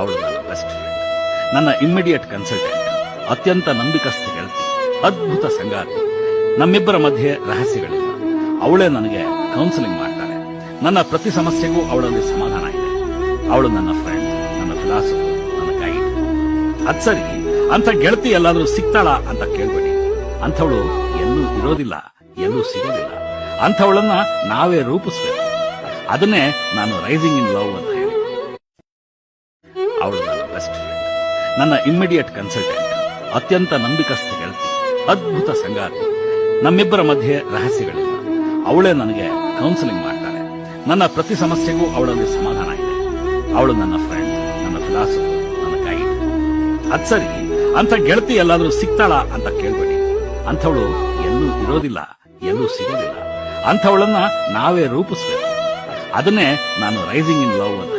ಅವಳು ನನ್ನ best friend, ನನ್ನ ಇಮ್ಮಿಡಿಯೇಟ್ ಕನ್ಸಲ್ಟೆಂಟ್, ಅತ್ಯಂತ ನಂಬಿಕಸ್ಥ ಗೆಳತಿ, ಅದ್ಭುತ ಸಂಗಾತಿ. ನಮ್ಮಿಬ್ಬರ ಮಧ್ಯೆ ರಹಸ್ಯಗಳಿಲ್ಲ. ಅವಳೇ ನನಗೆ ಕೌನ್ಸಿಲಿಂಗ್ ಮಾಡ್ತಾಳೆ. ನನ್ನ ಪ್ರತಿ ಸಮಸ್ಯೆಗೂ ಅವಳಲ್ಲಿ ಸಮಾಧಾನ ಇದೆ. ಅವಳು ನನ್ನ ಫ್ರೆಂಡ್, ನನ್ನ ಫಿಲಾಸಫರ್, ನನ್ನ ಗೈಡ್. ಅದ್ ಸರಿ, ಅಂತ ಗೆಳತಿ ಎಲ್ಲಾದ್ರೂ ಸಿಗ್ತಾಳ ಅಂತ ಕೇಳ್ಬೇಡಿ. ಅಂಥವಳು ಎಲ್ಲೂ ಇರೋದಿಲ್ಲ, ಎಲ್ಲೂ ಸಿಗೋದಿಲ್ಲ. ಅಂಥವಳನ್ನ ನಾವೇ ರೂಪಿಸ್ಬೇಕು. ಅದನ್ನೇ ನಾನು ರೈಸಿಂಗ್ ಇನ್ ಲವ್ ಅಂತ ಹೇಳಿ. ಅವಳು ನನ್ನ ಬೆಸ್ಟ್ ಫ್ರೆಂಡ್, ನನ್ನ ಇಮ್ಮಿಡಿಯೇಟ್ ಕನ್ಸಲ್ಟೆಂಟ್, ಅತ್ಯಂತ ನಂಬಿಕಸ್ಥ ಗೆಳತಿ, ಅದ್ಭುತ ಸಂಗಾತಿ. ನಮ್ಮಿಬ್ಬರ ಮಧ್ಯೆ ರಹಸ್ಯಗಳಿಲ್ಲ. ಅವಳೇ ನನಗೆ ಕೌನ್ಸಿಲಿಂಗ್ ಮಾಡ್ತಾಳೆ. ನನ್ನ ಪ್ರತಿ ಸಮಸ್ಯೆಗೂ ಅವಳಲ್ಲಿ ಸಮಾಧಾನ ಇದೆ. ಅವಳು ನನ್ನ ಫ್ರೆಂಡ್, ನನ್ನ ಫಿಲಾಸಫರ್, ನನ್ನ ಗೈಡ್. ಅದ್ ಸರಿ, ಅಂತ ಗೆಳತಿ ಎಲ್ಲಾದ್ರೂ ಸಿಗ್ತಾಳ ಅಂತ ಕೇಳ್ಬೇಡಿ. ಅಂಥವಳು ಎಲ್ಲೂ ಇರೋದಿಲ್ಲ, ಎಲ್ಲೂ ಸಿಗೋದಿಲ್ಲ. ಅಂಥವಳನ್ನ ನಾವೇ ರೂಪಿಸ್ಬೇಕು. ಅದನ್ನೇ ನಾನು ರೈಸಿಂಗ್ ಇನ್ ಲವ್ ಅಂತ